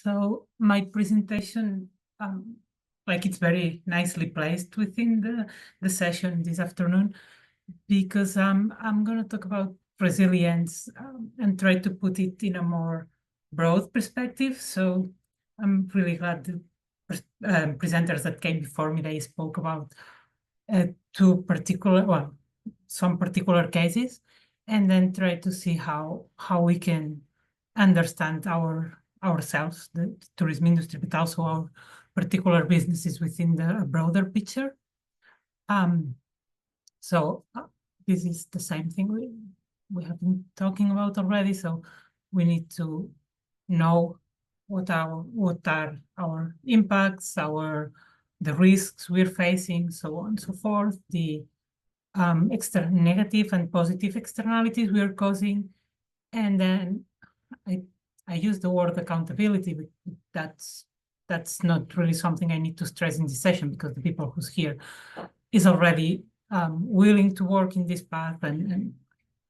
So my presentation, like it's very nicely placed within the session this afternoon, because I'm going to talk about resilience and try to put it in a more broad perspective. So I'm really glad the presenters that came before me, they spoke about some particular cases, and then try to see how we can understand ourselves, the tourism industry, but also our particular businesses within the broader picture. So this is the same thing we have been talking about already. So we need to know what are our impacts, the risks we're facing, so on and so forth, the extra negative and positive externalities we are causing, and then I use the word accountability, but that's not really something I need to stress in this session, because the people who's here is already willing to work in this path and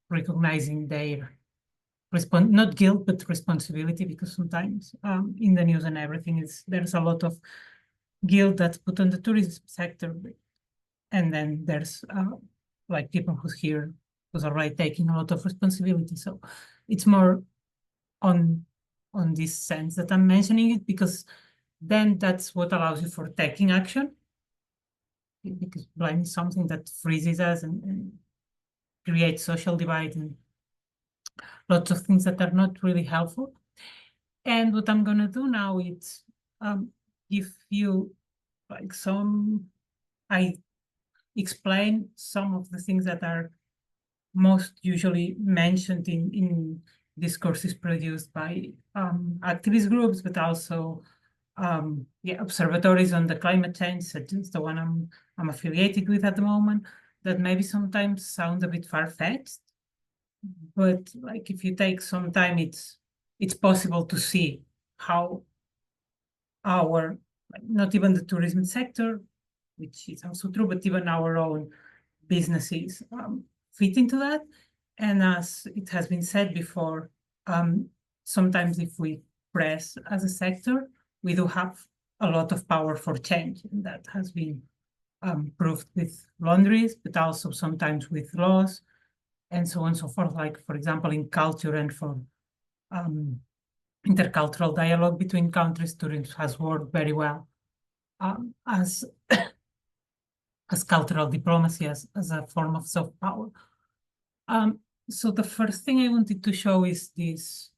recognizing their not guilt but responsibility, because sometimes in the news and everything there's a lot of guilt that's put on the tourism sector, and then there's like people who's here who's already taking a lot of responsibility. So it's more on this sense that I'm mentioning it, because then that's what allows you for taking action, because blame is something that freezes us and creates social divide and lots of things that are not really helpful. And what I'm going to do now is give you like I explain some of the things that are most usually mentioned in discourses produced by activist groups, but also observatories on the climate change, such as the one I'm affiliated with at the moment, that maybe sometimes sound a bit far-fetched, but like if you take some time, it's possible to see how our, not even the tourism sector, which is also true, but even our own businesses fit into that. And as it has been said before, sometimes if we press as a sector, we do have a lot of power for change, and that has been proved with laundries, but also sometimes with laws and so on and so forth. Like, for example, in culture and for intercultural dialogue between countries, tourism has worked very well as cultural diplomacy, as a form of soft power. So the first thing I wanted to show is this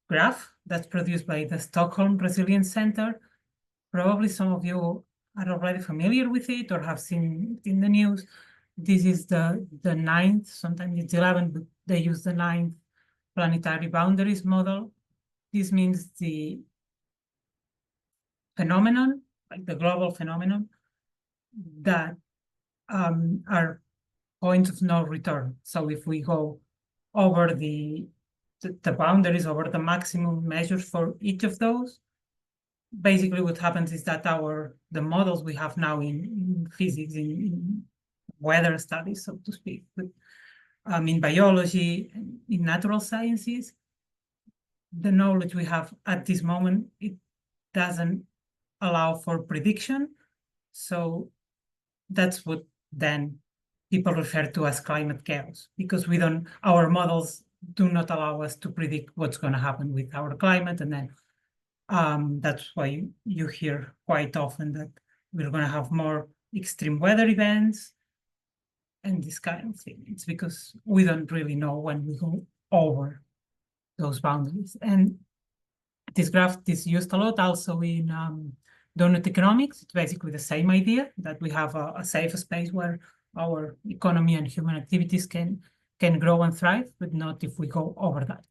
graph that's produced by the Stockholm Resilience Center. Probably some of you are already familiar with it or have seen it in the news. This is the 9th, sometimes it's 11th, but they use the 9th planetary boundaries model. This means the phenomenon, like the global phenomenon, that are points of no return. So if we go over the boundaries, over the maximum measures for each of those, basically what happens is that the models we have now in physics, in weather studies, so to speak, but in biology, in natural sciences, the knowledge we have at this moment, it doesn't allow for prediction. So that's what then people refer to as climate chaos, because our models do not allow us to predict what's going to happen with our climate. And then that's why you hear quite often that we're going to have more extreme weather events and this kind of thing. It's because we don't really know when we go over those boundaries. And this graph is used a lot also in donut economics. It's basically the same idea, that we have a safe space where our economy and human activities can grow and thrive, but not if we go over that.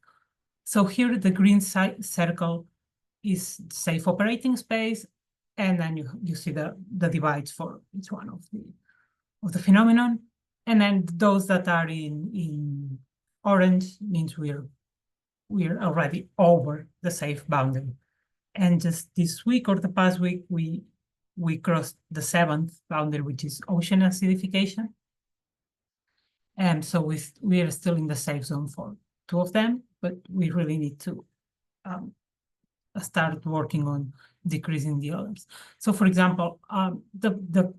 So here the green circle is safe operating space, and then you see the divides for each one of the phenomenon. And then those that are in orange means we're already over the safe boundary. And just this week or the past week, we crossed the 7th boundary, which is ocean acidification. And so we are still in the safe zone for 2 of them, but we really need to start working on decreasing the others. So, for example, the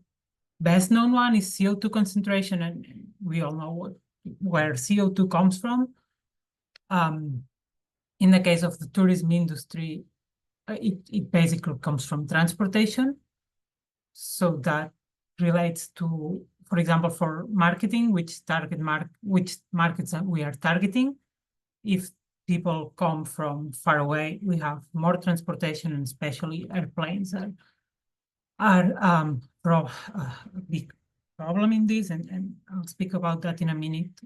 best known one is CO2 concentration, and we all know where CO2 comes from. In the case of the tourism industry, it basically comes from transportation. So that relates to, for example, for marketing, which markets we are targeting. If people come from far away, we have more transportation, and especially airplanes are a big problem in this, and I'll speak about that in a minute.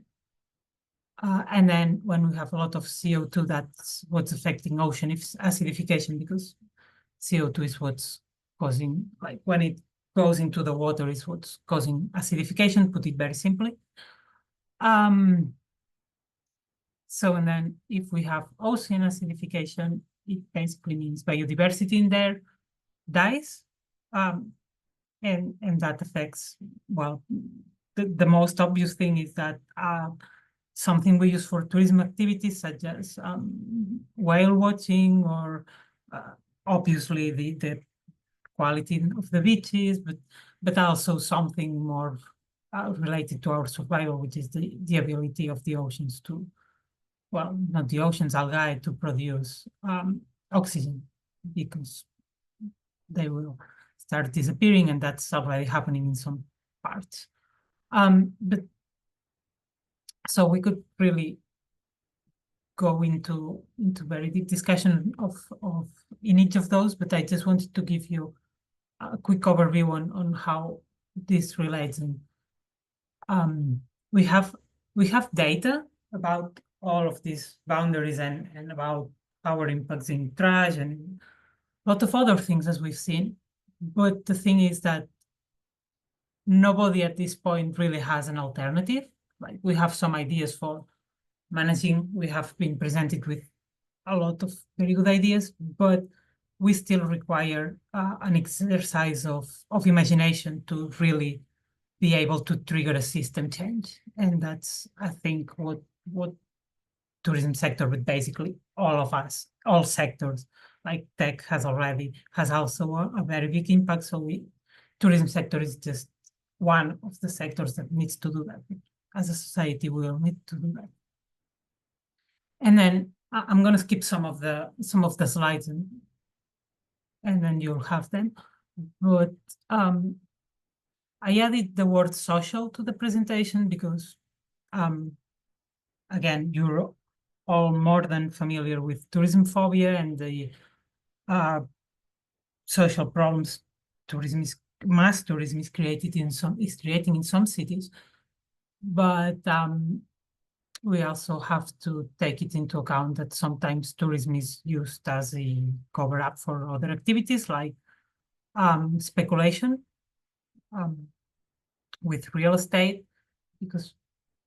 And then when we have a lot of CO2, that's what's affecting ocean acidification, because CO2 is what's causing, like when it goes into the water, is what's causing acidification, put it very simply. So, and then if we have ocean acidification, it basically means biodiversity in there dies. And that affects, well, the most obvious thing is that something we use for tourism activities, such as whale watching, or obviously the quality of the beaches, but also something more related to our survival, which is the ability of the oceans to, well, not the oceans, algae, to produce oxygen, because they will start disappearing, and that's already happening in some parts. But so we could really go into very deep discussion of in each of those, but I just wanted to give you a quick overview on how this relates. And we have data about all of these boundaries, and about our impacts in trash and a lot of other things, as we've seen. But the thing is that nobody at this point really has an alternative. Like, we have some ideas for managing. We have been presented with a lot of very good ideas, but we still require an exercise of imagination to really be able to trigger a system change. And that's, I think, what tourism sector, but basically all of us, all sectors, like tech has also a very big impact. So tourism sector is just one of the sectors that needs to do that. As a society, we will need to do that. And then I'm going to skip some of the slides, and then you'll have them. But I added the word social to the presentation because, again, you're all more than familiar with tourism phobia and the social problems mass tourism is creating in some cities. But we also have to take it into account that sometimes tourism is used as a cover-up for other activities, like speculation with real estate, because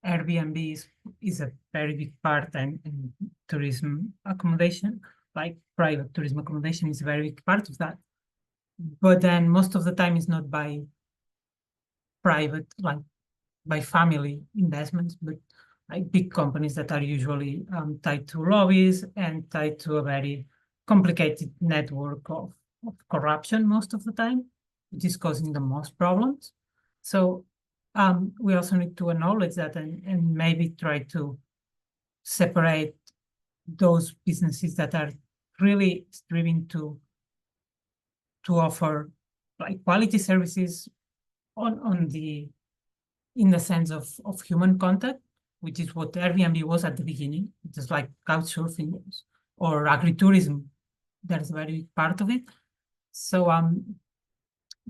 Airbnb is a very big part, and tourism accommodation, like private tourism accommodation, is a very big part of that. But then most of the time is not by private, like by family investments, but like big companies that are usually tied to lobbies and tied to a very complicated network of corruption most of the time, which is causing the most problems. So we also need to acknowledge that, and maybe try to separate those businesses that are really striving to offer like quality services in the sense of human contact, which is what Airbnb was at the beginning, just like couchsurfing was, or agritourism. There's a very big part of it. So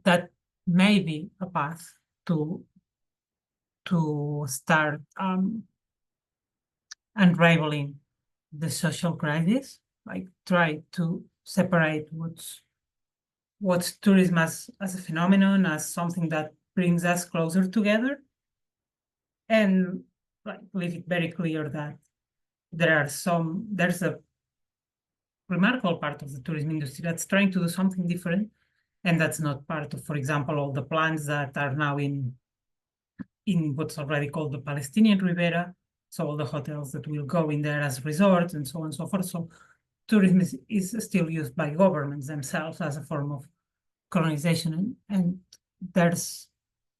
that may be a path to start unraveling the social crisis, like try to separate what's tourism as a phenomenon, as something that brings us closer together, and like leave it very clear that there's a remarkable part of the tourism industry that's trying to do something different, and that's not part of, for example, all the plans that are now in what's already called the Palestinian Riviera. So all the hotels that will go in there as resorts and so on and so forth. So tourism is still used by governments themselves as a form of colonization. And there's,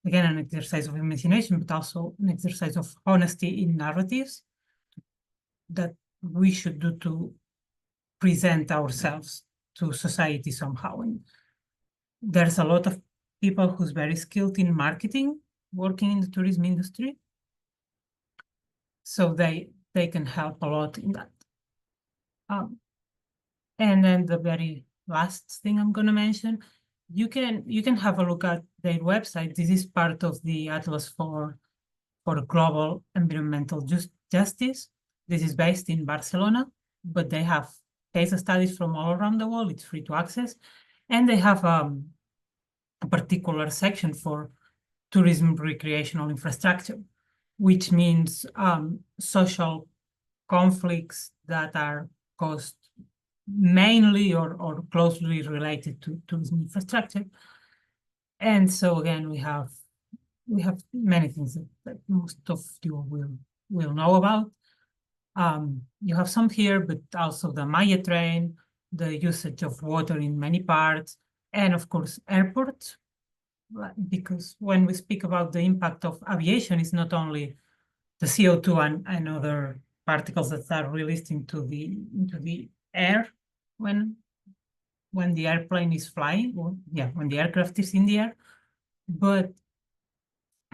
again, an exercise of imagination, but also an exercise of honesty in narratives that we should do to present ourselves to society somehow. And there's a lot of people who's very skilled in marketing working in the tourism industry. So they can help a lot in that. And then the very last thing I'm going to mention, you can have a look at their website. This is part of the Atlas for Global Environmental Justice. This is based in Barcelona, but they have case studies from all around the world. It's free to access. And they have a particular section for tourism recreational infrastructure, which means social conflicts that are caused mainly or closely related to tourism infrastructure. And so again, we have many things that most of you will know about. You have some here, but also the Maya train, the usage of water in many parts, and of course airports, because when we speak about the impact of aviation, it's not only the CO2 and other particles that are released into the air when the airplane is flying, or when the aircraft is in the air, but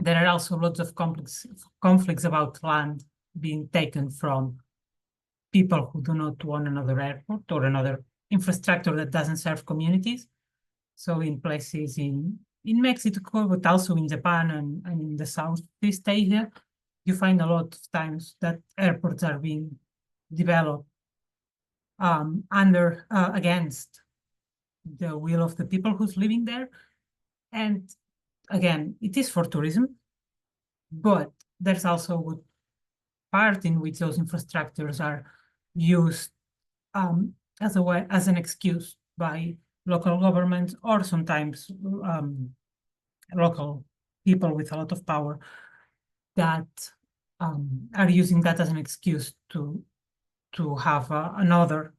there are also lots of conflicts about land being taken from people who do not want another airport or another infrastructure that doesn't serve communities. So in places in Mexico, but also in Japan and in the Southeast Asia, you find a lot of times that airports are being developed against the will of the people who's living there. And again, it is for tourism, but there's also a part in which those infrastructures are used as an excuse by local governments, or sometimes local people with a lot of power that are using that as an excuse to have another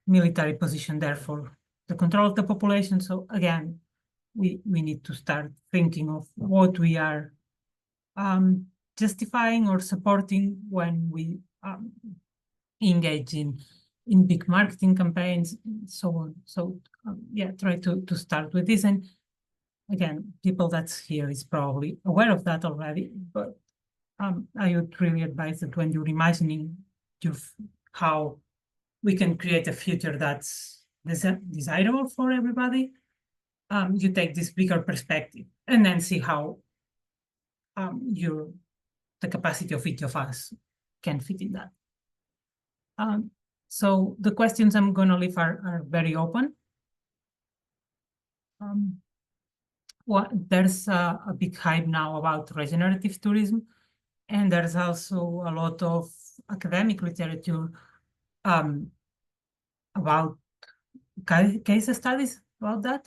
military position there for the control of the population. So again, we need to start thinking of what we are justifying or supporting when we engage in big marketing campaigns and so on. So try to start with this. And again, people that's here is probably aware of that already, but I would really advise that when you're imagining how we can create a future that's desirable for everybody, you take this bigger perspective and then see how the capacity of each of us can fit in that. So the questions I'm going to leave are very open. There's a big hype now about regenerative tourism, and there's also a lot of academic literature about case studies about that.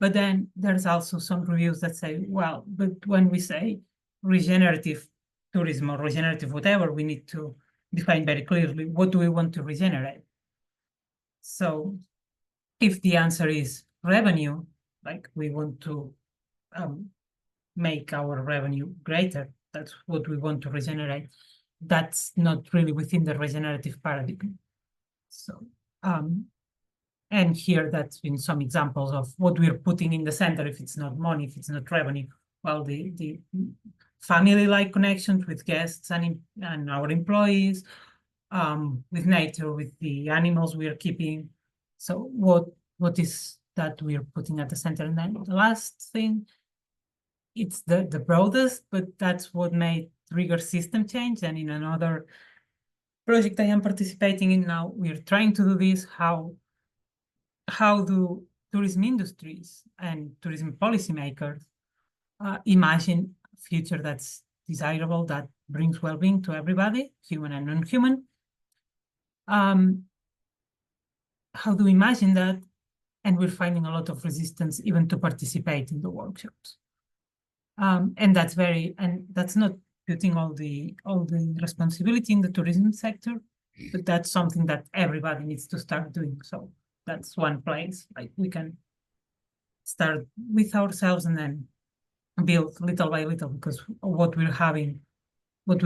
But then there's also some reviews that say, well, but when we say regenerative tourism or regenerative whatever, we need to define very clearly what do we want to regenerate. So if the answer is revenue, like we want to make our revenue greater, that's what we want to regenerate, that's not really within the regenerative paradigm. So and here that's been some examples of what we're putting in the center. If it's not money, if it's not revenue, well, the family-like connections with guests and our employees, with nature, with the animals we are keeping. So what is that we're putting at the center? And then the last thing, it's the broadest, but that's what made trigger system change. And in another project I am participating in now, we're trying to do this. How do tourism industries and tourism policymakers imagine a future that's desirable, that brings well-being to everybody, human and non-human? How do we imagine that? And we're finding a lot of resistance even to participate in the workshops. And that's not putting all the responsibility in the tourism sector. but that's something that everybody needs to start doing. So that's one place like we can start with ourselves and then build little by little, because what we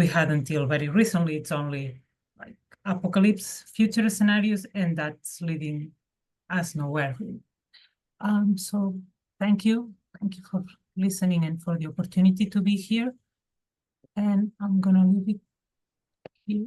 had until very recently, it's only like apocalypse future scenarios, and that's leading us nowhere. So thank you for listening and for the opportunity to be here, and I'm gonna leave it here.